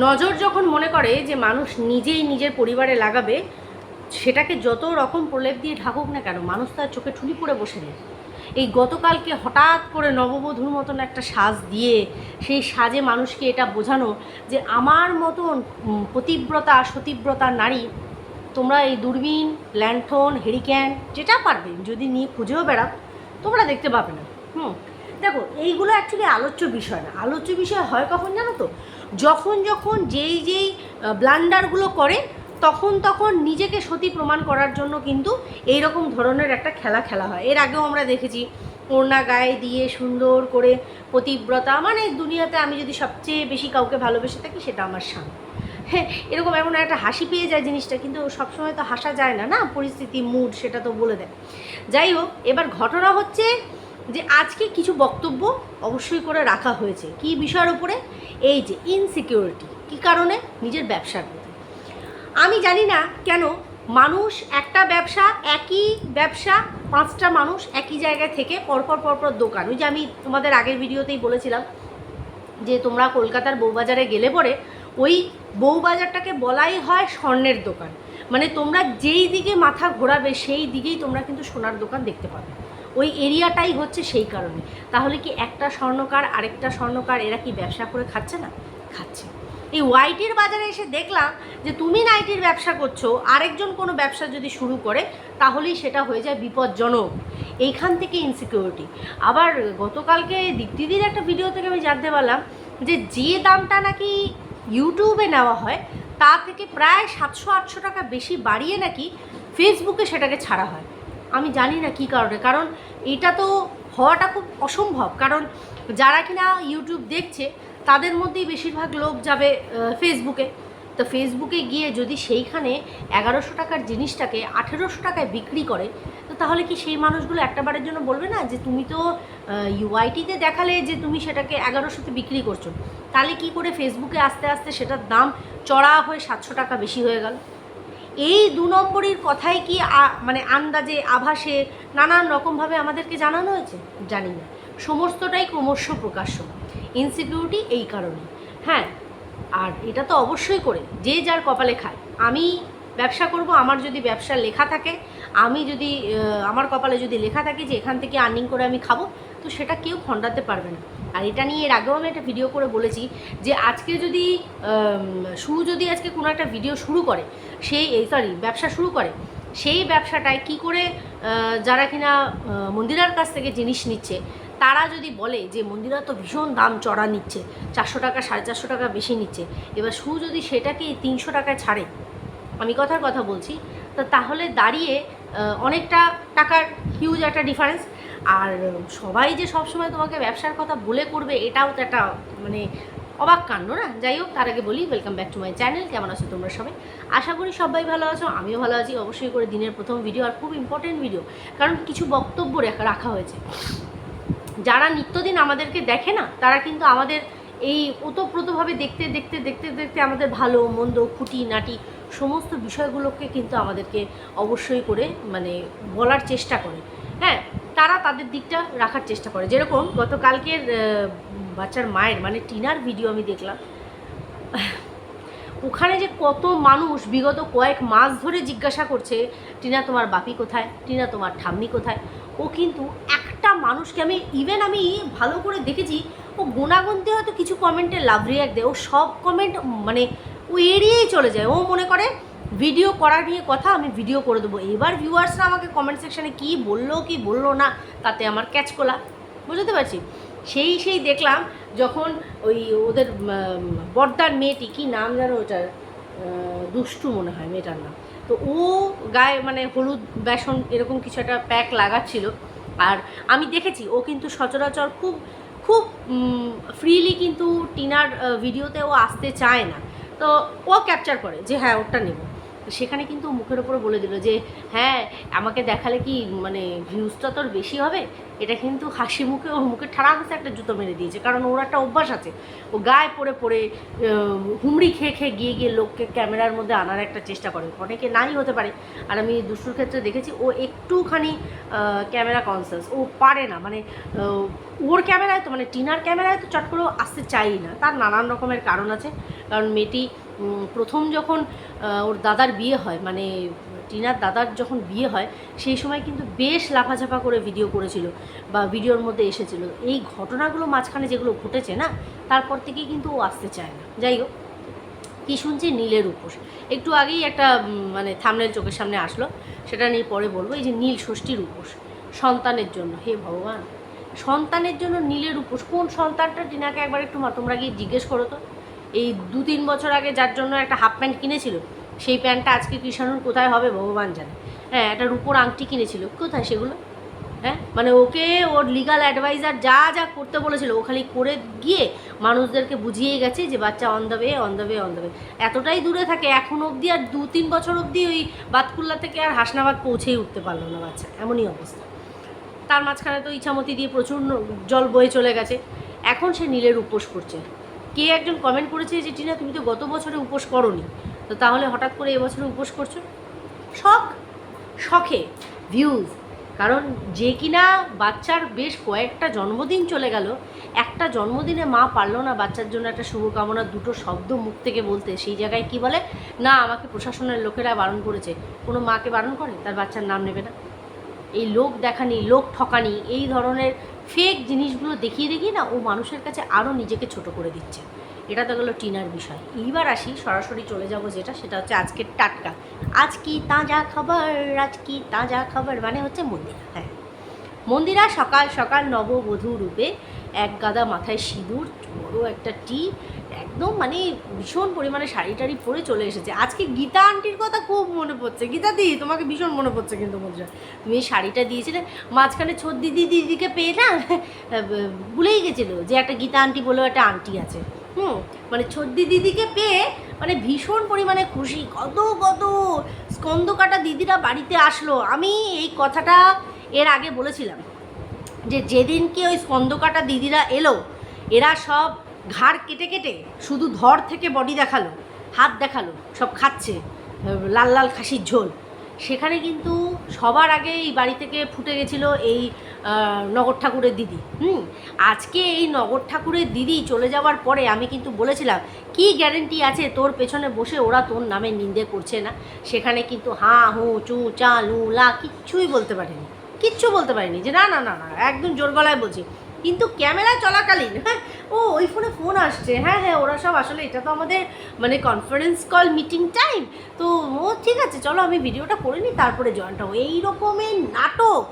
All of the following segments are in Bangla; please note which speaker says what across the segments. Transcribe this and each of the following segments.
Speaker 1: নজর যখন মনে করে যে মানুষ নিজেই নিজের পরিবারে লাগাবে, সেটাকে যত রকম প্রলেপ দিয়ে ঢাকুক না কেন, মানুষ তার চোখে ঠুলি পড়ে বসে নেই। এই গতকালকে হঠাৎ করে নববধূর মতন একটা সাজ দিয়ে সেই সাজে মানুষকে এটা বোঝানো যে আমার মতন পতিব্রতা সতীব্রতা নারী তোমরা এই দূরবীন, ল্যান্থন, হেরিক্যান যেটা পারবে যদি নিয়ে খুঁজেও বেড়াও, তোমরা দেখতে পাবে না। দেখো, এইগুলো অ্যাকচুয়ালি আলোচ্য বিষয় না। আলোচ্য বিষয় হয় কখন জানো তো, যখন যখন যেই ব্লান্ডারগুলো করে তখন তখন নিজেকে সতী প্রমাণ করার জন্য কিন্তু এই রকম ধরনের একটা খেলা হয়। এর আগেও আমরা দেখেছি ওড়না গায়ে দিয়ে সুন্দর করে পতিব্রতা, মানে দুনিয়াতে আমি যদি সবচেয়ে বেশি কাউকে ভালোবেসে থাকি সেটা আমার স্বামী। হ্যাঁ, এরকম এমন একটা হাসি পেয়ে যায় জিনিসটা, কিন্তু সবসময় তো হাসা যায় না, না পরিস্থিতি মুড সেটা তো বলে দেয়। যাই হোক, এবার ঘটনা হচ্ছে যে আজকে কিছু বক্তব্য অবশ্যই করে রাখা হয়েছে কি বিষয়ের উপরে, এই যে ইনসিকিউরিটি, কী কারণে, নিজের ব্যবসার প্রতি। আমি জানি না কেন মানুষ একটা ব্যবসা, একই ব্যবসা, 5টা মানুষ একই জায়গায় থেকে পরপর দোকান, ওই যে আমি তোমাদের আগের ভিডিওতেই বলেছিলাম যে তোমরা কলকাতার বউবাজারে গেলে পরে ওই বউবাজারটাকে বলাই হয় স্বর্ণের দোকান, মানে তোমরা যেই দিকে মাথা ঘোরাবে সেই দিকেই তোমরা কিন্তু সোনার দোকান দেখতে পাবে। ওই এরিয়াটাই হচ্ছে সেই কারণে। তাহলে কি একটা স্বর্ণকার আরেকটা স্বর্ণকার এরা কি ব্যবসা করে খাচ্ছে না? খাচ্ছে। এই ওয়াইটির বাজারে এসে দেখলাম যে তুমি নাইটির ব্যবসা করছো, আরেকজন কোনো ব্যবসা যদি শুরু করে তাহলেই সেটা হয়ে যায় বিপজ্জনক। এইখান থেকে ইনসিকিউরিটি। আবার গতকালকে দীপ্তিদির একটা ভিডিও থেকে আমি জানতে পারলাম যে দামটা নাকি ইউটিউবে নেওয়া হয় তা থেকে প্রায় 700-800 টাকা বেশি বাড়িয়ে নাকি ফেসবুকে সেটাকে ছাড়া হয়। আমি জানি না কী কারণে, কারণ এটা তো হওয়াটা খুব অসম্ভব, কারণ যারা কিনা ইউটিউব দেখছে তাদের মধ্যেই বেশিরভাগ লোক যাবে ফেসবুকে। তো ফেসবুকে গিয়ে যদি সেইখানে 1100 টাকার জিনিসটাকে 1800 টাকায় বিক্রি করে, তো তাহলে কি সেই মানুষগুলো একটাবারের জন্য বলবে না যে তুমি তো ইউআইটিতে দেখালে যে তুমি সেটাকে 1100তে বিক্রি করছো, তাহলে কি করে ফেসবুকে আস্তে আস্তে সেটার দাম চড়া হয়ে 700 টাকা বেশি হয়ে গেল? এই 2 নম্বরের কথাই কি মানে আন্দাজে আভাসে নানান রকমভাবে আমাদেরকে জানানো হয়েছে? জানি না। সমস্তটাই ক্রমশ প্রকাশ্য। ইনসিকিউরিটি এই কারণে। হ্যাঁ, আর এটা তো অবশ্যই করে যে যার কপালে খায়। আমি ব্যবসা করব, আমার যদি ব্যবসার লেখা থাকে, আমি যদি আমার কপালে যদি লেখা থাকে যে এখান থেকে আর্নিং করে আমি খাবো, তো সেটা কেউ খণ্ডাতে পারবে না। আর এটা নিয়ে এর আগেও আমি একটা ভিডিও করে বলেছি যে আজকে যদি যদি আজকে কোনো একটা ভিডিও শুরু করে, ব্যবসা শুরু করে, সেই ব্যবসাটায় কি করে যারা কিনা মন্দিরার কাছ থেকে জিনিস নিচ্ছে তারা যদি বলে যে মন্দিরা তো ভীষণ দাম চড়া নিচ্ছে, 400 টাকা 450 টাকা বেশি নিচ্ছে, এবার যদি সেটাকে 300 টাকায় ছাড়ে, আমি কথার কথা বলছি, তো তাহলে দাঁড়িয়ে অনেকটা টাকার হিউজ একটা ডিফারেন্স। আর সবাই যে সবসময় তোমাকে ব্যবসার কথা বলে করবে এটাও তো একটা মানে অবাক কাণ্ড, না? যাই হোক, তার আগে বলি welcome back to my channel. কেমন আছো তোমরা সবাই? আশা করি সবাই ভালো আছো, আমিও ভালো আছি। অবশ্যই করে দিনের প্রথম ভিডিও, আর খুব ইম্পর্টেন্ট ভিডিও, কারণ কিছু বক্তব্য রাখা হয়েছে। যারা নিত্যদিন আমাদেরকে দেখে না, তারা কিন্তু আমাদের এই ওতপ্রোতভাবে দেখতে দেখতে দেখতে দেখতে আমাদের ভালো মন্দ খুঁটি নাটি সমস্ত বিষয়গুলোকে কিন্তু আমাদেরকে অবশ্যই করে মানে বলার চেষ্টা করে। হ্যাঁ, তারা তাদের দিকটা রাখার চেষ্টা করে। যেরকম গতকালকের বাচ্চার মায়ের মানে টিনার ভিডিও আমি দেখলাম, ওখানে যে কত মানুষ বিগত কয়েক মাস ধরে জিজ্ঞাসা করছে টিনা তোমার বাপি কোথায়, টিনা তোমার ঠাম্মি কোথায়। ও কিন্তু একটা মানুষকে আমি ভালো করে দেখেছি, ও গুণাগুনতে হয়তো কিছু কমেন্টে লাভ রিয়াক্ট দেয়, ও সব কমেন্ট মানে ও এড়িয়েই চলে যায়। ও মনে করে ভিডিও করার নিয়ে কথা, আমি ভিডিও করে দেবো। এবার ভিউয়ার্সরা আমাকে কমেন্ট সেকশানে কী বললো না তাতে আমার ক্যাচ কোলা, বুঝতে পারছি। সেই দেখলাম যখন ওই ওদের বর্দার মেয়েটি, কী নাম যেন ওটার, দুষ্টু মনে হয় মেয়েটার নাম, তো ও গায়ে মানে হলুদ বেসন এরকম কিছু একটা প্যাক লাগাচ্ছিল। আর আমি দেখেছি ও কিন্তু সচরাচর খুব খুব ফ্রিলি কিন্তু টিনার ভিডিওতে ও আসতে চায় না, তো ও ক্যাপচার করে যে হ্যাঁ ওটা নেব। সেখানে কিন্তু মুখের ওপরে বলে দিল যে হ্যাঁ আমাকে দেখালে কি মানে ভিউজটা তোর বেশি হবে। এটা কিন্তু হাসি মুখে ওর মুখে ঠাড়াংসে একটা জুতো মেরে দিয়েছে, কারণ ওর একটা অভ্যাস আছে, ও গায়ে পড়ে হুমড়ি খেয়ে গিয়ে লোককে ক্যামেরার মধ্যে আনার একটা চেষ্টা করে। অনেকে নাই হতে পারে, আর আমি দুষ্টুর ক্ষেত্রে দেখেছি ও একটুখানি ক্যামেরা কনসাস, ও পারে না, মানে ওর ক্যামেরায় তো মানে টিনার ক্যামেরায় তো চট করে আসতে চাই না, তার নানান রকমের কারণ আছে। কারণ মেয়েটি প্রথম যখন ওর দাদার বিয়ে হয়, মানে টিনার দাদার যখন বিয়ে হয়, সেই সময় কিন্তু বেশ লাফাঝাপা করে ভিডিও করেছিল বা ভিডিওর মধ্যে এসেছিল। এই ঘটনাগুলো মাঝখানে যেগুলো ঘটেছে না, তারপর থেকেই কিন্তু ও আসতে চায় না। যাই হোক, কী শুনছি, নীলের উপোস। একটু আগেই একটা মানে থাম্বনেল চোখের সামনে আসলো, সেটা নিয়ে পরে বলবো। এই যে নীল ষষ্ঠীর উপোস সন্তানের জন্য, হে ভগবান, সন্তানের জন্য নীলের উপোস। কোন সন্তানটা টিনাকে একবার একটু তোমরা গিয়ে জিজ্ঞেস করো তো। এই 2-3 বছর আগে যার জন্য একটা হাফ প্যান্ট কিনেছিল, সেই প্যান্টটা আজকে কৃষাণুর কোথায় হবে ভগবান জানে। হ্যাঁ, একটা রূপোর আংটি কিনেছিল, কোথায় সেগুলো? হ্যাঁ, মানে ওকে ওর লিগাল অ্যাডভাইজার যা যা করতে বলেছিল ও খালি করে গিয়ে মানুষদেরকে বুঝিয়ে গেছে যে বাচ্চা on the way, on the way, on the way. এতটাই দূরে থাকে এখন অবধি, আর 2-3 বছর অবধি ওই বাতকুল্লা থেকে আর হাসনাবাদ পৌঁছেই উঠতে পারলো না বাচ্চা, এমনই অবস্থা। তার মাঝখানে তো ইছামতি দিয়ে প্রচুর জল বয়ে চলে গেছে। এখন সে নীলের উপোস করছে। কে একজন কমেন্ট করেছে যে টিনা তুমি তো গত বছরে উপোস করোনি, তো তাহলে হঠাৎ করে এবছরে উপোস করছো? শখ, শখে ভিউজ। কারণ যে কিনা বাচ্চার বেশ কয়েকটা জন্মদিন চলে গেল, একটা জন্মদিনে মা পারলো না বাচ্চার জন্য একটা শুভকামনা দুটো শব্দ মুখ থেকে বলতে, সেই জায়গায় কি বলে না আমাকে প্রশাসনের লোকেরা বারণ করেছে। কোনো মাকে বারণ করে তার বাচ্চার নাম নেবে না? এই লোক দেখানি, লোক ঠকানি, এই ধরনের ফেক জিনিসগুলো দেখিয়ে দেখিয়ে না ও মানুষের কাছে আরও নিজেকে ছোট করে দিচ্ছে। এটা তো গেলো টিনার বিষয়। এইবার আসি, সরাসরি চলে যাব যেটা, সেটা হচ্ছে আজকের টাটকা, আজ কি তাজা খবর, আজ কি তাজা খবর, মানে হচ্ছে মন্দিরা। হ্যাঁ, মন্দিরা সকাল সকাল নববধূ রূপে এক গাদা মাথায় সিঁদুর, বড় একটা টিপ, একদম মানে ভীষণ পরিমাণে শাড়ি টাড়ি পরে চলে এসেছে। আজকে গীতা আন্টির কথা খুব মনে পড়ছে। গীতা দি, তোমাকে ভীষণ মনে পড়ছে কিন্তু মন্দিরা, তুমি এই শাড়িটা দিয়েছিলে। মাঝখানে ছোট দিদিকে পেয়ে না ভুলেই গেছিলো যে একটা গীতা আন্টি বলেও একটা আন্টি আছে। মানে ছোট্দি দিদিকে পেয়ে মানে ভীষণ পরিমাণে খুশি। কত কত স্কন্দকাটা দিদিরা বাড়িতে আসলো। আমি এই কথাটা এর আগে বলেছিলাম যে যেদিনকে ওই স্কন্দকাটা দিদিরা এলো, এরা সব ঘাড় কেটে কেটে শুধু ধর থেকে বডি দেখালো, হাত দেখালো, সব খাচ্ছে লাল লাল খাসির ঝোল। সেখানে কিন্তু সবার আগে এই বাড়ি থেকে ফুটে গেছিলো এই নগর ঠাকুরের দিদি। আজকে এই নগর ঠাকুরের দিদি চলে যাওয়ার পরে আমি কিন্তু বলেছিলাম কি গ্যারেন্টি আছে তোর পেছনে বসে ওরা তোর নামে নিন্দে করছে না। সেখানে কিন্তু হাঁ হু চু চা লু লা কিচ্ছুই বলতে পারেনি, কিচ্ছু বলতে পারিনি যে না না না না, একদম জোর গলায় বলছি। কিন্তু ক্যামেরা চলাকালীন হ্যাঁ ও ওই ফোন আসছে, হ্যাঁ হ্যাঁ ওরা সব আসলে এটা তো আমাদের মানে কনফারেন্স কল মিটিং টাইম, তো ও ঠিক আছে চলো আমি ভিডিওটা করে নিই তারপরে জয়েন্ট হবো। এই রকমের নাটক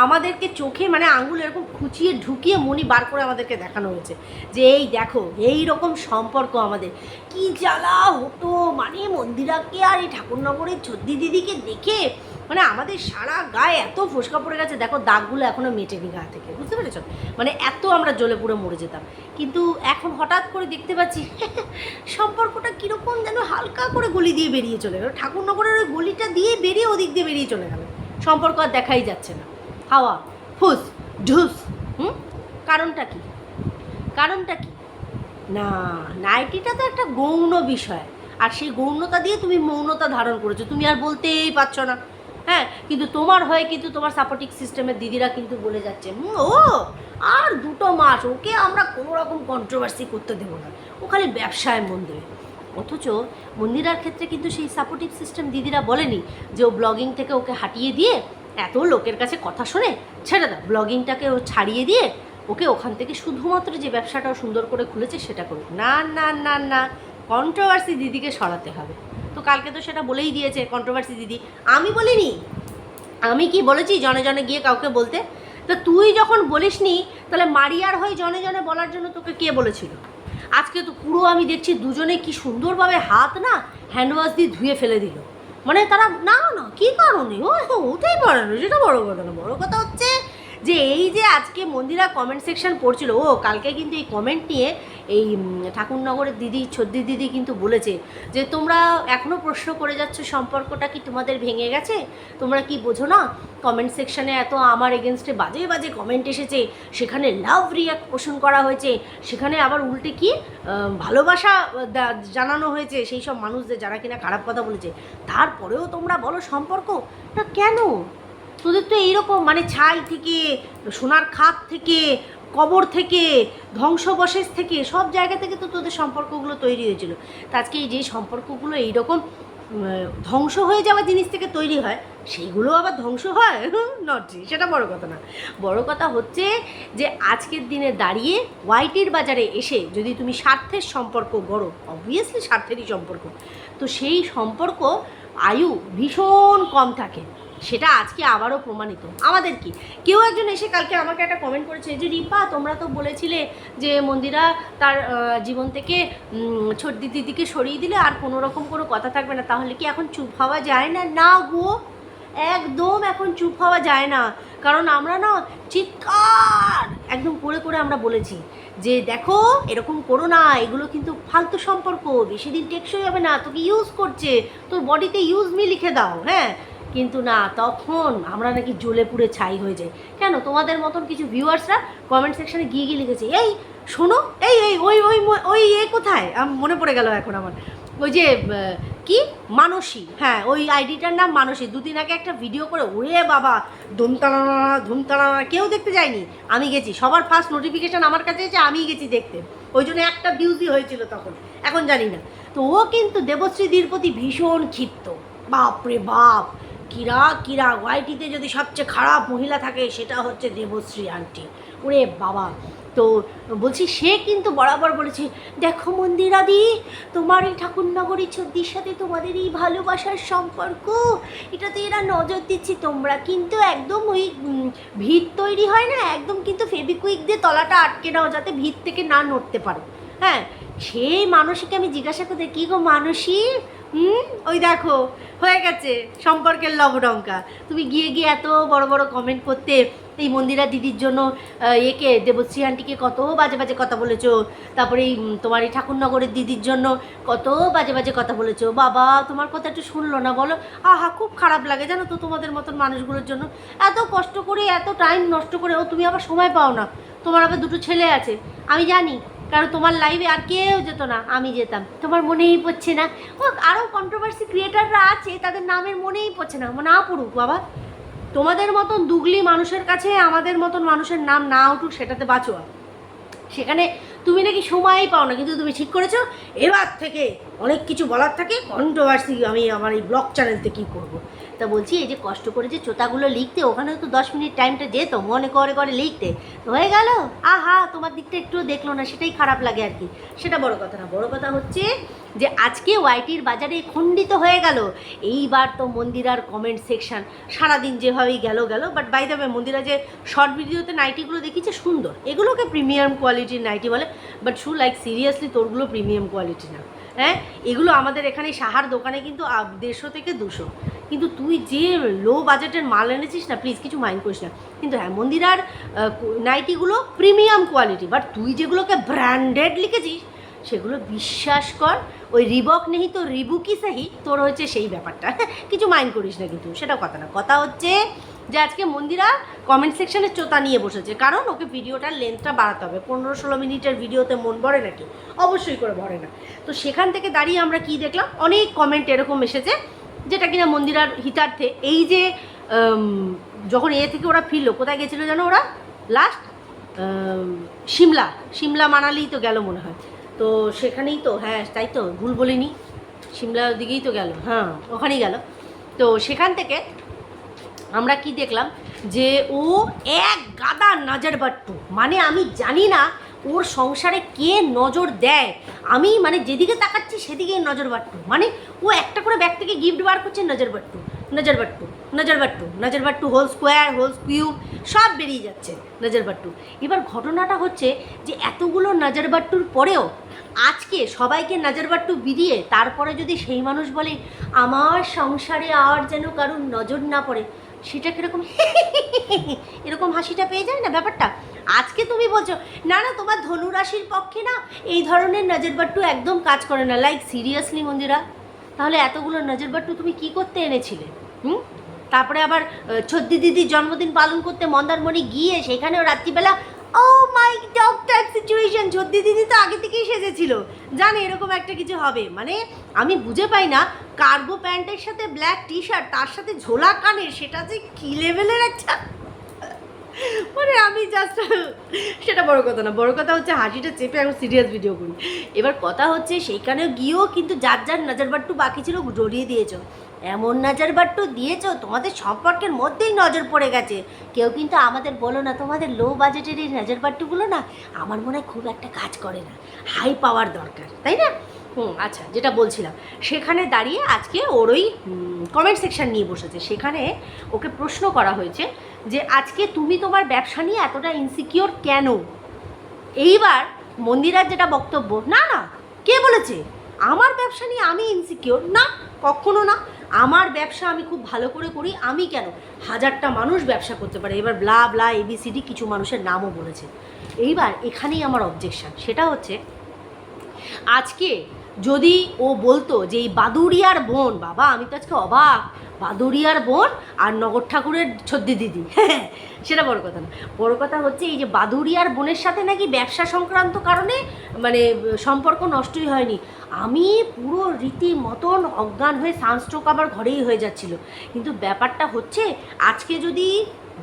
Speaker 1: আমাদেরকে চোখে মানে আঙুল এরকম খুঁচিয়ে ঢুকিয়ে মনি বার করে আমাদেরকে দেখানো হয়েছে যে এই দেখো এই রকম সম্পর্ক আমাদের। কি জ্বালা হতো মানে মন্দিরাকে আর এই ঠাকুরনগরের ছোদ্দি দিদিকে দেখে মানে আমাদের সারা গায়ে এত ফোসকা পড়ে গেছে, দেখো দাগগুলো এখনও মেটেনি গা থেকে, বুঝতে পেরেছ? মানে এত আমরা জ্বলে পুড়ে মরে যেতাম। কিন্তু এখন হঠাৎ করে দেখতে পাচ্ছি সম্পর্কটা কীরকম যেন হালকা করে গলি দিয়ে বেরিয়ে চলে গেল, ঠাকুরনগরের ওই গলিটা দিয়ে বেরিয়ে ওদিক দিয়ে বেরিয়ে চলে গেল, সম্পর্ক আর দেখাই যাচ্ছে না। হাওয়া ফুস ঢুস। কারণটা কি? কারণটা কি? না, নাইটিটা তো একটা গৌণ বিষয়, আর সেই গৌণতা দিয়ে তুমি মৌনতা ধারণ করেছো, তুমি আর বলতেই পারছো না। হ্যাঁ, কিন্তু তোমার হয়ে কিন্তু তোমার সাপোর্টিং সিস্টেমের দিদিরা কিন্তু বলে যাচ্ছে ও আর 2 মাস ওকে আমরা কোনো রকম কন্ট্রোভার্সি করতে দেবো না, ও খালি ব্যবসায় মন দেবে। অথচ মন্দিরার ক্ষেত্রে কিন্তু সেই সাপোর্টিভ সিস্টেম দিদিরা বলেনি যে ও ব্লগিং থেকে ওকে হাঁটিয়ে দিয়ে এত লোকের কাছে কথা শোনে, ছেড়ে দাও ব্লগিংটাকে ও ছাড়িয়ে দিয়ে ওকে ওখান থেকে শুধুমাত্র যে ব্যবসাটাও সুন্দর করে খুলেছে সেটা করুক। না না না না, কন্ট্রোভার্সি দিদিকে সরাতে হবে। তো কালকে তো সেটা বলেই দিয়েছে কন্ট্রোভার্সি দিদি, আমি বলিনি। আমি কি বলেছি জনে জনে গিয়ে কাউকে বলতে? তো তুই যখন বলিসনি তাহলে মারিয়ার হয়ে জনে জনে বলার জন্য তোকে কে বলেছিল? আজকে তো পুরো আমি দেখছি দুজনে কি সুন্দরভাবে হাত না হ্যান্ডওয়াশ দিয়ে ধুয়ে ফেলে দিল। মানে তারা না না কী কারণে হতেই পারে না, সেটা বড় কথা না। বড় কথা হচ্ছে যে এই যে আজকে মন্দিরা কমেন্ট সেকশন পড়ছিল, কালকে কিন্তু এই কমেন্ট নিয়ে এই ঠাকুরনগরের দিদি ছোদ্দি দিদি কিন্তু বলেছে যে তোমরা এখনও প্রশ্ন করে যাচ্ছ সম্পর্কটা কি তোমাদের ভেঙে গেছে, তোমরা কি বোঝো না কমেন্ট সেকশানে এত আমার এগেনস্টে বাজে বাজে কমেন্ট এসেছে, সেখানে লাভ রিয়াক্ট পোষণ করা হয়েছে, সেখানে আবার উল্টে কি ভালোবাসা জানানো হয়েছে সেই সব মানুষদের যারা কিনা খারাপ কথা বলেছে, তারপরেও তোমরা বলো সম্পর্ক না। কেন? তোদের তো এইরকম মানে ছাই থেকে সোনার খাত থেকে কবর থেকে, ধ্বংসবশেষ থেকে, সব জায়গা থেকে তো তোদের সম্পর্কগুলো তৈরি হয়েছিল। তা আজকে এই যে সম্পর্কগুলো এইরকম ধ্বংস হয়ে যাওয়া জিনিস থেকে তৈরি হয়, সেইগুলো আবার ধ্বংস হয় নট, সেটা বড় কথা না। বড় কথা হচ্ছে যে আজকের দিনে দাঁড়িয়ে ওয়াইটির বাজারে এসে যদি তুমি স্বার্থের সম্পর্ক গড়ো, অবভিয়াসলি স্বার্থেরই সম্পর্ক, তো সেই সম্পর্ক আয়ু ভীষণ কম থাকে। সেটা আজকে আবারও প্রমাণিত। আমাদের কি, কেউ একজন এসে কালকে আমাকে একটা কমেন্ট করেছে যে রিপা তোমরা তো বলেছিলে যে মন্দিরা তার জীবন থেকে ছোটদি দিদিকে সরিয়ে দিলে আর কোনো রকম কোনো কথা থাকবে না, তাহলে কি এখন চুপ হওয়া যায় না? না গো, একদম এখন চুপ হওয়া যায় না। কারণ আমরা না চিৎকার একদম করে করে আমরা বলেছি যে দেখো এরকম করো না, এগুলো কিন্তু ফালতু সম্পর্ক, বেশি দিন টেকসই হবে না, তোকে ইউজ করছে, তোর বডিতে ইউজ মি লিখে দাও। হ্যাঁ, কিন্তু না, তখন আমরা নাকি জ্বলে পুড়ে ছাই হয়ে যাই। কেন? তোমাদের মতন কিছু ভিউয়ার্সরা কমেন্ট সেকশানে গিয়ে গিয়ে লিখেছে, এই শোনো, এই এই ওই ওই ওই এ কোথায়, মনে পড়ে গেল এখন আমার, ওই যে কি মানসী, হ্যাঁ ওই আইডিটার নাম মানসী, দুদিন আগে একটা ভিডিও করে, ওরে বাবা ধুমতাড়ানা ধুমতাড়ানা, কেউ দেখতে যায়নি, আমি গেছি, সবার ফার্স্ট নোটিফিকেশান আমার কাছে এসে আমিই গেছি দেখতে, ওই জন্য একটা ভিউজই হয়েছিল তখন, এখন জানি না। তো ও কিন্তু দেবশ্রীদির প্রতি ভীষণ ক্ষিপ্ত, বাপরে বাপ, কিরা কিরা ওয়াইটিতে যদি সবচেয়ে খারাপ মহিলা থাকে সেটা হচ্ছে দেবশ্রী আন্টি, ওরে বাবা। তো বলছি সে কিন্তু বরাবর বলেছে, দেখো মন্দিরাদি, তোমার এই ঠাকুরনগরী ছদ্দির সাথে তোমাদের এই ভালোবাসার সম্পর্ক, এটাতে এরা নজর দিচ্ছে, তোমরা কিন্তু একদম ওই ভিত তৈরি হয় না, একদম কিন্তু ফেবিকুইক দিয়ে তলাটা আটকে নাও যাতে ভিত থেকে না নড়তে পারো। হ্যাঁ, সেই মানসীকে আমি জিজ্ঞাসা করতে, কী গো মানসী, ওই দেখো হয়ে গেছে সম্পর্কের লবডঙ্কা, তুমি গিয়ে গিয়ে এত বড় বড় কমেন্ট করতে, এই মন্দিরা দিদির জন্য একে দেবশ্রী আন্টিকে কত বাজে বাজে কথা বলেছো, তারপরে এই তোমার এই ঠাকুরনগরের দিদির জন্য কত বাজে বাজে কথা বলেছো, বাবা তোমার কথা একটু শুনলো না বলো? আহা, খুব খারাপ লাগে জানো তো তোমাদের মতন মানুষগুলোর জন্য, এত কষ্ট করে এত টাইম নষ্ট করেও তুমি আবার সময় পাও না, তোমার আবার দুটো ছেলে আছে, আমি জানি, কারণ তোমার লাইভে আর কেউ যেত না, আমি যেতাম, তোমার মনেই পড়ছে না। ও আরও কন্ট্রোভার্সি ক্রিয়েটাররা আছে, তাদের নামের মনেই পড়ছে না, না পড়ুক বাবা, তোমাদের মতন দুগলি মানুষের কাছে আমাদের মতন মানুষের নাম না উঠুক, সেটাতে বাঁচোয়া। সেখানে তুমি নাকি সময়ই পাও না, কিন্তু তুমি ঠিক করেছো এবার থেকে অনেক কিছু বলার থাকে, কন্ট্রোভার্সি আমি আমার এই ব্লগ চ্যানেলতে কী করবো। তা বলছি এই যে কষ্ট করে যে চোতাগুলো লিখতে, ওখানেও তো 10 মিনিট টাইমটা যেত মনে করে করে লিখতে, হয়ে গেল, আহা তোমার দিকটা একটু দেখলো না, সেটাই খারাপ লাগে আর কি। সেটা বড় কথা না, বড় কথা হচ্ছে যে আজকে ওয়াইটির বাজারে খণ্ডিত হয়ে গেল। এইবার তো মন্দিরার কমেন্ট সেকশন সারাদিন যেভাবেই গেল, বাট বাই দ্য ওয়ে মন্দিরা যে শর্ট ভিডিওতে নাইটিগুলো দেখিয়েছে সুন্দর, এগুলোকে প্রিমিয়াম কোয়ালিটির নাইটি বলে, বাট শু লাইক সিরিয়াসলি তোরগুলো প্রিমিয়াম কোয়ালিটি না। হ্যাঁ, এগুলো আমাদের এখানে সাহার দোকানে কিন্তু 150 থেকে 200, কিন্তু তুই যে লো বাজেটের মাল এনেছিস না, প্লিজ কিছু মাইন্ড করিস না, কিন্তু হ্যাঁ মন্দিরার নাইটিগুলো প্রিমিয়াম কোয়ালিটি, বাট তুই যেগুলোকে ব্র্যান্ডেড লিখেছিস সেগুলো বিশ্বাস কর, ওই রিবক নেই তো রিবুকি সাহি, তোর হচ্ছে সেই ব্যাপারটা, কিছু মাইন্ড করিস না, কিন্তু সেটা কথা না। কথা হচ্ছে যে আজকে মন্দিরা কমেন্ট সেকশনে চোতা নিয়ে বসেছে, কারণ ওকে ভিডিওটার লেন্থটা বাড়াতে হবে, 15-16 মিনিটের ভিডিওতে মন ভরে নাকি? অবশ্যই করে ভরে না। তো সেখান থেকে দাঁড়িয়ে আমরা কি দেখলাম, অনেক কমেন্ট এরকম এসেছে যেটা কিনা মন্দিরার হিতার্থে, এই যে যখন এ থেকে ওরা ফিরলো, কোথায় গেছিলো জানো ওরা লাস্ট? সিমলা মানালিই তো গেল মনে হয়, তো সেখানেই তো, হ্যাঁ তাই তো, ভুল বলিনি, সিমলার দিকেই তো গেল, হ্যাঁ ওখানেই গেল। তো সেখান থেকে আমরা কি দেখলাম যে ও এক গাদা নজরবাট্টু, মানে আমি জানি না ওর সংসারে কে নজর দেয়, আমি মানে যেদিকে তাকাচ্ছি সেদিকেই নজরবাট্টু, মানে ও একটা করে ব্যাগ থেকে গিফট বার করছে, নজরবাট্টু নজরবাট্টু নজরবাট্টু নজরবাট্টু, হোল স্কোয়ার হোল কিউব সব বেরিয়ে যাচ্ছে নজরবাট্টু। এবার ঘটনাটা হচ্ছে যে এতগুলো নজরবাট্টুর পরেও আজকে সবাইকে নজরবাট্টু বিরিয়ে তারপরে যদি সেই মানুষ বলে আমার সংসারে আর যেন কারুর নজর না পড়ে, সেটা কীরকম এরকম হাসিটা পেয়ে যায় না ব্যাপারটা। আজকে তুমি বলছো না না তোমার ধনুরাশির পক্ষে না এই ধরনের নজরবাট্টু একদম কাজ করে না, লাইক সিরিয়াসলি মন্দিরা, তাহলে এতগুলো নজরবাট্টু তুমি কি করতে এনেছিলে? তারপরে আবার ছদ্দি দিদির জন্মদিন পালন করতে মন্দারমণি গিয়ে সেখানেও রাত্রিবেলা ও মাই ডগ টাইপ সিচুয়েশন, ছদ্দি দিদি তো আগে থেকেই সেজেছিল, জানে এরকম একটা কিছু হবে, মানে আমি বুঝে পাই না, কার্গো প্যান্টের সাথে ব্ল্যাক টি শার্ট, তার সাথে ঝোলা কানের, সেটা যে কী লেভেলের একটা মানে আমি জাস্ট, সেটা বড় কথা না, বড় কথা হচ্ছে হাসিটা চেপে এখন সিরিয়াস ভিডিও করি। এবার কথা হচ্ছে সেইখানে গিয়েও কিন্তু যার যার নজর বাট্টু বাকি ছিল জড়িয়ে দিয়েছো, এমন নজর বাট্টু দিয়েছো তোমাদের সম্পর্কের মধ্যেই নজর পড়ে গেছে। কেউ কিন্তু আমাদের বলো না, তোমাদের লো বাজেটের এই নজর বাট্টুগুলো না আমার মনে হয় খুব একটা কাজ করে না, হাই পাওয়ার দরকার, তাই না? আচ্ছা, যেটা বলছিলাম, সেখানে দাঁড়িয়ে আজকে ওর ওই কমেন্ট সেকশন নিয়ে বসেছে, সেখানে ওকে প্রশ্ন করা হয়েছে যে আজকে তুমি তোমার ব্যবসা নিয়ে এতটা ইনসিকিওর কেন? এইবার মন্দিরার যেটা বক্তব্য, না না, কে বলেছে আমার ব্যবসা নিয়ে আমি ইনসিকিওর? না, কখনো না। আমার ব্যবসা আমি খুব ভালো করে করি, আমি কেন, হাজারটা মানুষ ব্যবসা করতে পারে। এবার ব্লা ব্লা এবিসিডি কিছু মানুষের নামও বলেছে। এইবার এখানেই আমার অবজেকশন, সেটা হচ্ছে আজকে যদি ও বলতো যে এই বাদুড়িয়ার বোন, বাবা আমি তো আজকে অবাক, বাদুড়িয়ার বোন আর নগর ঠাকুরের ছদ্দি দিদি, সেটা বড় কথা না। বড় কথা হচ্ছে এই যে বাদুড়িয়ার বোনের সাথে নাকি ব্যবসা সংক্রান্ত কারণে মানে সম্পর্ক নষ্টই হয়নি। আমি পুরো রীতি মতন অজ্ঞান হয়ে সানস্ট্রোক আমার ঘরেই হয়ে যাচ্ছিল। কিন্তু ব্যাপারটা হচ্ছে আজকে যদি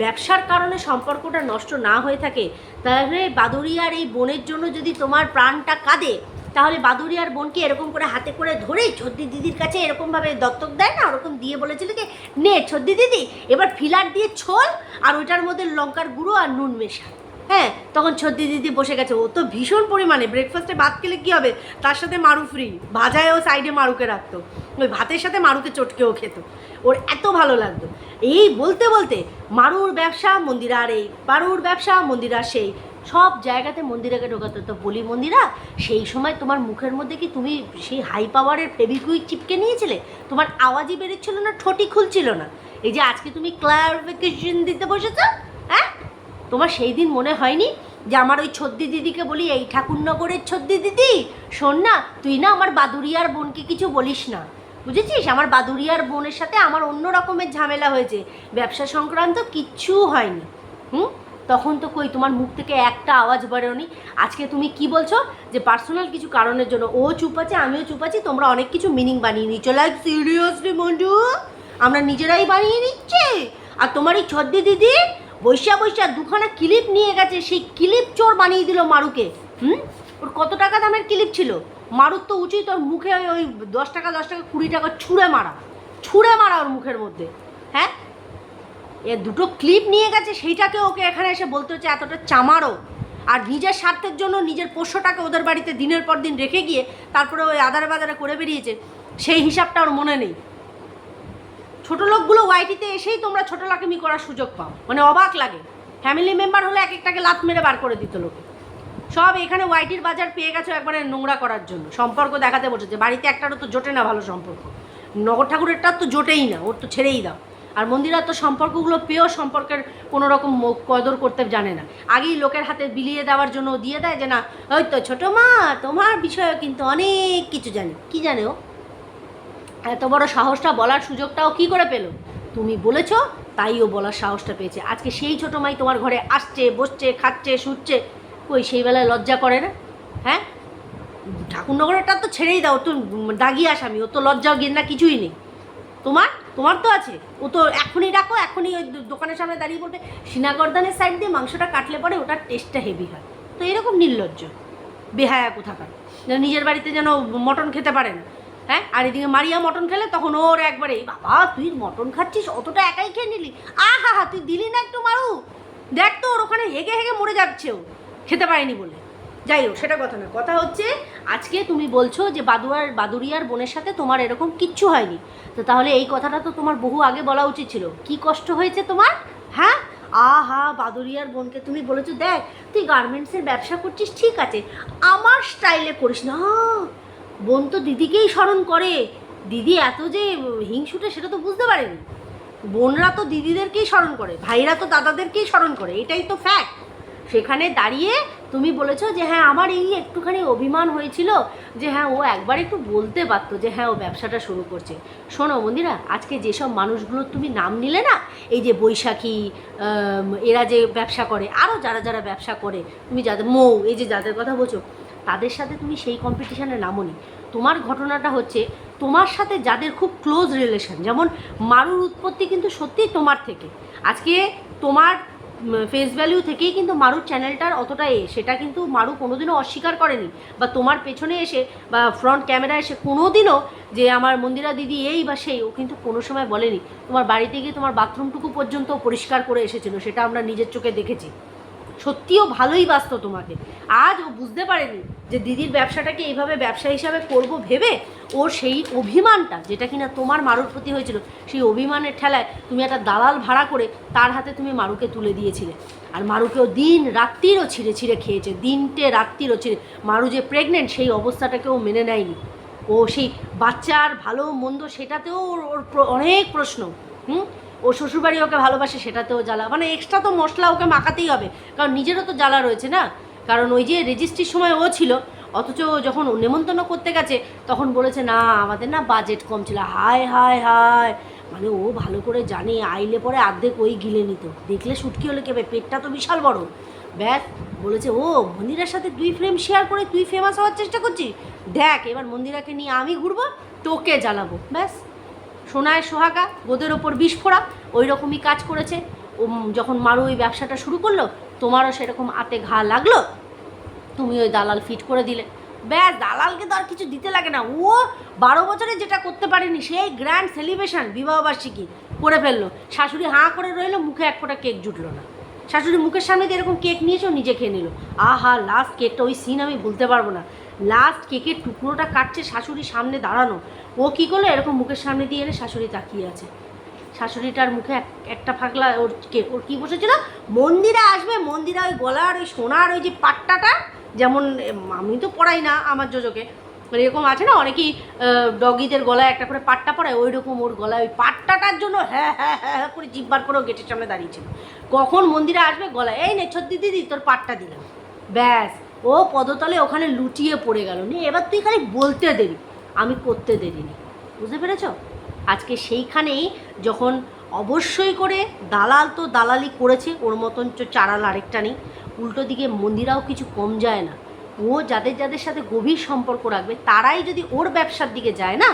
Speaker 1: ব্যবসার কারণে সম্পর্কটা নষ্ট না হয়ে থাকে, তাহলে বাদুড়িয়ার এই বোনের জন্য যদি তোমার প্রাণটা কাঁদে, তাহলে বাদুড়িয়ার বোনকে এরকম করে হাতে করে ধরেই ছদ্দি দিদির কাছে এরকমভাবে দত্তক দেয় না, ওরকম দিয়ে বলেছিল যে নে ছদ্দি দিদি এবার ফিলার দিয়ে ছোল আর ওইটার মধ্যে লঙ্কার গুঁড়ো আর নুন মেশা। হ্যাঁ, তখন ছদ্দি দিদি বসে গেছে। ও তো ভীষণ পরিমাণে ব্রেকফাস্টে ভাত খেলে কী হবে, তার সাথে মারু ফ্রি, ভাজায়ও সাইডে মারুকে রাখতো, ওই ভাতের সাথে মারুকে চটকেও খেত, ওর এত ভালো লাগতো। এই বলতে বলতে মারুর ব্যবসা মন্দিরার এই, মারুর ব্যবসা মন্দিরার সেই, সব জায়গাতে মন্দিরাকে ঢোকাতো। তো বলি মন্দিরা, সেই সময় তোমার মুখের মধ্যে কি তুমি সেই হাই পাওয়ারের ফেবিকুইক চিপকে নিয়েছিলে? তোমার আওয়াজই বেরোচ্ছিল না, ঠোঁটই খুলছিল না। এই যে আজকে তুমি ক্লারিফিকেশন দিতে বসেছ, হ্যাঁ, তোমার সেই দিন মনে হয়নি যে আমার ওই ছদ্দি দিদিকে বলি, এই ঠাকুরনগরের ছদ্দি দিদি শোন না, তুই না আমার বাদুড়িয়ার বোনকে কিছু বলিস না, বুঝেছিস? আমার বাদুড়িয়ার বোনের সাথে আমার অন্য রকমের ঝামেলা হয়েছে, ব্যবসা সংক্রান্ত কিচ্ছু হয়নি। তখন তো কই তোমার মুখ থেকে একটা আওয়াজ বেরোনি। আজকে তুমি কি বলছো যে পার্সোনাল কিছু কারণের জন্য ও চুপ আছে, আমিও চুপ আছি, তোমরা অনেক কিছু মিনিং বানিয়ে নিচ্ছ। লাইক সিরিয়াসলি মন্টু, আমরা নিজেরাই বানিয়ে নিচ্ছি। আর তোমার এই ছদ্দি দিদি বৈশা বৈশা দুখানা ক্লিপ নিয়ে গেছে, সেই ক্লিপ চোর বানিয়ে দিল মারুকে। ওর কত টাকা দামের ক্লিপ ছিল? মারুর তো উচিত ওর মুখে ওই 10 টাকা 20 টাকা ছুঁড়ে মারা ওর মুখের মধ্যে। হ্যাঁ, এ দুটো ক্লিপ নিয়ে গেছে, সেইটাকে ওকে এখানে এসে বলতে হচ্ছে এতটা চামারও। আর নিজের স্বার্থের জন্য নিজের পোষ্যটাকে ওদের বাড়িতে দিনের পর দিন রেখে গিয়ে তারপরে ওই আদারে বাজারে করে বেরিয়েছে, সেই হিসাবটা ওর মনে নেই। ছোটো লোকগুলো ওয়াইটিতে এসেই তোমরা ছোটো লাকিমি করার সুযোগ পাও, মানে অবাক লাগে। ফ্যামিলি মেম্বার হলে এক একটাকে লাত মেরে বার করে দিত লোকে। সব এখানে ওয়াইটির বাজার পেয়ে গেছো একবারে নোংরা করার জন্য, সম্পর্ক দেখাতে বসেছে। বাড়িতে একটারও তো জোটে না ভালো সম্পর্ক, নগর ঠাকুরেরটার তো জোটেই না, ওর তো ছেড়েই দাও। আর মন্দিরার তো সম্পর্কগুলো পেয়েও সম্পর্কের কোনো রকম কদর করতে জানে না, আগেই লোকের হাতে বিলিয়ে দেওয়ার জন্য দিয়ে দেয় যে না ওই তো ছোটো মা তোমার বিষয়ে কিন্তু অনেক কিছু জানি। কি জানে ও? এত বড় সাহসটা বলার সুযোগটাও কি করে পেলো? তুমি বলেছো তাই ও বলার সাহসটা পেয়েছে। আজকে সেই ছোটো মাই তোমার ঘরে আসছে, বসছে, খাচ্ছে, শুচ্ছে, কই সেই বেলায় লজ্জা করে না? হ্যাঁ, ঠাকুরনগরেরটা তো ছেড়েই দাও, তো দাগি আসামি, ও তো লজ্জাও ঘেন্না কিছুই নেই। তোমার তো আছে, ও তো এখনই ডাকো, এখনই ওই দোকানের সামনে দাঁড়িয়ে বলবে সিনাগর্দানের সাইড দিয়ে মাংসটা কাটলে পরে ওটার টেস্টটা হেভি হয়। তো এরকম নির্লজ্জ বেহায়া কোথাকার, যেন নিজের বাড়িতে যেন মটন খেতে পারে না। হ্যাঁ, আর এদিকে মারিয়া মটন খেলে তখন ওর একবারে বাবা তুই মটন খাচ্ছিস, অতটা একাই খেয়ে নিলি, আহা হা তুই দিলি না একটু মারু, দেখ তো ওর ওখানে হেগে হেগে মরে যাচ্ছে ও খেতে পারেনি বলে। যাই হোক, সেটা কথা না, কথা হচ্ছে আজকে তুমি বলছো যে বাদুড়িয়ার বোনের সাথে তোমার এরকম কিচ্ছু হয়নি, তো তাহলে এই কথাটা তো তোমার বহু আগে বলা উচিত ছিল। কি কষ্ট হয়েছে তোমার? হ্যাঁ, আহা বাদুড়িয়ার বোনকে তুমি বলেছো দেখ তুই গার্মেন্টসের ব্যবসা করছিস, ঠিক আছে আমার স্টাইলে করিস না। বোন তো দিদিকেই স্মরণ করে, দিদি এত যে হিংসুটে সেটা তো বুঝতে পারেনি। বোনরা তো দিদিদেরকেই স্মরণ করে, ভাইরা তো দাদাদেরকেই স্মরণ করে, এটাই তো ফ্যাক্ট। সেখানে দাঁড়িয়ে তুমি বলেছো যে হ্যাঁ আমার এই একটুখানি অভিমান হয়েছিল যে হ্যাঁ ও একবার একটু বলতে পারতো যে হ্যাঁ ও ব্যবসাটা শুরু করছে। শোনো মন্দিরা, আজকে যেসব মানুষগুলোর তুমি নাম নিলে না, এই যে বৈশাখী, এরা যে ব্যবসা করে, আরও যারা যারা ব্যবসা করে, তুমি যাদের মৌ, এই যে যাদের কথা বলছো, তাদের সাথে তুমি সেই কম্পিটিশানে নামোনি। তোমার ঘটনাটা হচ্ছে তোমার সাথে যাদের খুব ক্লোজ রিলেশন, যেমন মারুর উৎপত্তি কিন্তু সত্যিই তোমার থেকে। আজকে তোমার ফেস ভ্যালিউ থেকেই কিন্তু মারুর চ্যানেলটার অতটা সেটা কিন্তু মারু কোনোদিনও অস্বীকার করেনি, বা তোমার পেছনে এসে বা ফ্রন্ট ক্যামেরা এসে কোনোদিনও যে আমার মন্দিরা দিদি এই বা সেই, ও কিন্তু কোনো সময় বলেনি। তোমার বাড়িতে গিয়ে তোমার বাথরুমটুকু পর্যন্ত পরিষ্কার করে এসেছিলো, সেটা আমরা নিজের চোখে দেখেছি। সত্যিও ভালোই বাসত তোমাকে। আজ ও বুঝতে পারেনি যে দিদির ব্যবসাটাকে এইভাবে ব্যবসা হিসাবে করব ভেবে ওর সেই অভিমানটা, যেটা কিনা তোমার মারুর প্রতি হয়েছিল, সেই অভিমানের ঠেলায় তুমি একটা দালাল ভাড়া করে তার হাতে তুমি মারুকে তুলে দিয়েছিলে। আর মারুকেও দিন রাত্রিরও ছিঁড়ে ছিঁড়ে খেয়েছে, দিনটে রাত্রিরও ছিঁড়ে। মারু যে প্রেগনেন্ট সেই অবস্থাটাকেও মেনে নেয়নি। ও সেই বাচ্চার ভালো মন্দ সেটাতেও ওর অনেক প্রশ্ন। ও শ্বশুরবাড়ি ওকে ভালোবাসে সেটাতেও জ্বালা, মানে এক্সট্রা তো মশলা ওকে মাখাতেই হবে, কারণ নিজেরও তো জ্বালা রয়েছে না। কারণ ওই যে রেজিস্ট্রির সময় ও ছিল, অথচ যখন নেমন্তন্ন করতে গেছে তখন বলেছে না আমাদের না বাজেট কম ছিল। হায় হায় হায়, মানে ও ভালো করে জানে আইলে পরে অর্ধেক ওই গিলে নিত, দেখলে সুটকি হলে কেবে, পেটটা তো বিশাল বড়। ব্যাস বলেছে ও মন্দিরার সাথে 2 ফ্রেম শেয়ার করে তুই ফেমাস হওয়ার চেষ্টা করছিস, দেখ এবার মন্দিরাকে নিয়ে আমি ঘুরবো, তোকে জ্বালাবো। ব্যাস সোনায় সোহাগা, গোদের ওপর বিষ ফোড়া, ওই রকমই কাজ করেছে। ও যখন মারু ওই ব্যবসাটা শুরু করলো, তোমারও সেরকম আতে ঘা লাগলো, তুমি ওই দালাল ফিট করে দিলে। ব্যাস, দালালকে তো আর কিছু দিতে লাগে না। ও 12 বছরে যেটা করতে পারেনি সেই গ্র্যান্ড সেলিব্রেশন বিবাহবার্ষিকী করে ফেললো। শাশুড়ি হাঁ করে রইলো, মুখে এক ফোঁটা কেক জুটলো না। শাশুড়ি মুখের সামনে দিয়ে এরকম কেক নিয়েছে, নিজে খেয়ে নিল। আহা, লাস্ট কেকটা, ওই সিন আমি ভুলতে পারবো না। লাস্ট কেকের টুকরোটা কাটছে শাশুড়ির সামনে দাঁড়ানো, ও কী করলো, এরকম মুখের সামনে দিয়ে এনে শাশুড়ি তাকিয়ে আছে। শাশুড়িটার মুখে একটা ফাঁকলা ওর কী বসেছিল, মন্দিরা আসবে, মন্দিরা ওই গলার ওই সোনার ওই যে পাট্টাটা, যেমন আমি তো পড়াই না আমার জোজোকে, মানে এরকম আছে না অনেকেই ডগিদের গলায় একটা করে পাট্টা পড়ায়, ওই রকম ওর গলায় ওই পাট্টাটার জন্য হ্যাঁ হ্যাঁ হ্যাঁ করে জিব্বার করেও গেটের সামনে দাঁড়িয়েছিল। কখন মন্দিরে আসবে, গলায় এই নে ছদ্দি দিদি তোর পাট্টা দিলাম। ব্যাস, ও পদতলে ওখানে লুটিয়ে পড়ে গেল। নি এবার তুই খালি বলতে দেরি, আমি করতে দেরি নি। বুঝতে পেরেছ? আজকে সেইখানেই যখন অবশ্যই করে দালাল তো দালালি করেছে, ওর মতন চারাল আরেকটা নেই। উল্টো দিকে মন্দিরাও কিছু কম যায় না। ও যাদের যাদের সাথে গভীর সম্পর্ক রাখবে তারাই যদি ওর ব্যবসার দিকে যায় না,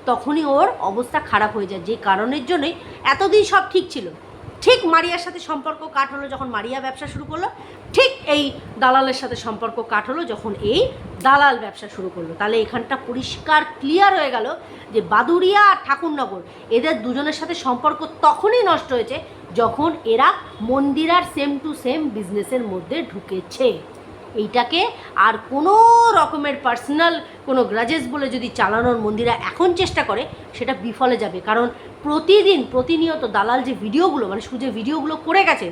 Speaker 1: তখনই ওর অবস্থা খারাপ হয়ে যায়। যে কারণের জন্যই এতদিন সব ঠিক ছিল। ঠিক মারিয়ার সাথে সম্পর্ক কাট হলো যখন মারিয়া ব্যবসা শুরু করলো, ঠিক এই দালালের সাথে সম্পর্ক কাট হলো যখন এই দালাল ব্যবসা শুরু করলো। তাহলে এখানটা পরিষ্কার ক্লিয়ার হয়ে গেল যে বাদুড়িয়া আর ঠাকুরনগর এদের দুজনের সাথে সম্পর্ক তখনই নষ্ট হয়েছে যখন এরা মন্দিরার সেম টু সেম বিজনেসের মধ্যে ঢুকেছে। এইটাকে আর কোনো রকমের পার্সোনাল কোনো গ্রাজেস বলে যদি চালানোর মন্দিরা এখন চেষ্টা করে, সেটা বিফলে যাবে। কারণ প্রতিনিয়ত দালাল যে ভিডিওগুলো, মানে যে ভিডিওগুলো করে গেছে,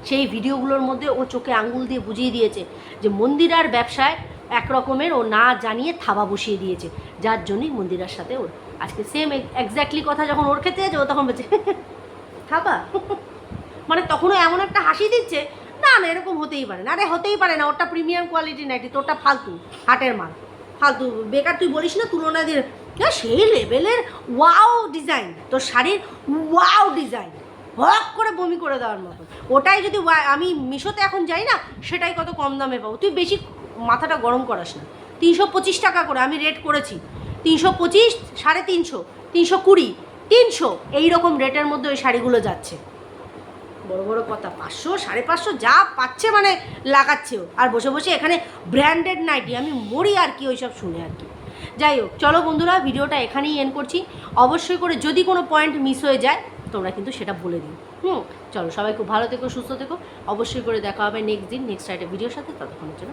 Speaker 1: সেই ভিডিওগুলোর মধ্যে ও চোখে আঙ্গুল দিয়ে বুঝিয়ে দিয়েছে যে মন্দিরার ব্যবসায় এক রকমের ও না জানিয়ে থাবা বসিয়ে দিয়েছে, যার জন্যই মন্দিরার সাথে ওর আজকে সেম এক্স্যাক্টলি কথা যখন ওর ক্ষেত্রে আছে, ও তখন বলছে থাবা মানে তখনও এমন একটা হাসি দিচ্ছে, না না এরকম হতেই পারে না। আরে হতেই পারে না, ওটা প্রিমিয়াম কোয়ালিটি নাইটি, তোরটা ফালতু হাটের মাল, ফালতু বেকার। তুই বলিস না তুলনা দিয়ে, সেই লেভেলের ওয়াও ডিজাইন, তোর শাড়ির ওয়াও ডিজাইন, হক করে বমি করে দেওয়ার মতো। ওটাই যদি আমি মিশোতে এখন যাই না, সেটাই কত কম দামে পাবো। তুই বেশি মাথাটা গরম করাস না। 325 টাকা করে আমি রেট করেছি, 325, 350, 320, 300 এইরকম রেটের মধ্যে ওই শাড়িগুলো যাচ্ছে। বড় বড় কথা, 500, 550 যা পাচ্ছে মানে লাগাচ্ছেও, আর বসে বসে এখানে ব্র্যান্ডেড নাইটি। আমি মরি আর কি ওইসব শুনে আর কি। যাই হোক, চলো বন্ধুরা, ভিডিওটা এখানেই এন্ড করছি। অবশ্যই করে যদি কোনো পয়েন্ট মিস হয়ে যায় তোমরা কিন্তু সেটা বলে দিও। চলো, সবাই খুব ভালো থেকো, সুস্থ থেকো। অবশ্যই করে দেখা হবে নেক্সট দিন নেক্সট একটা ভিডিওর সাথে। ততক্ষণের জন্য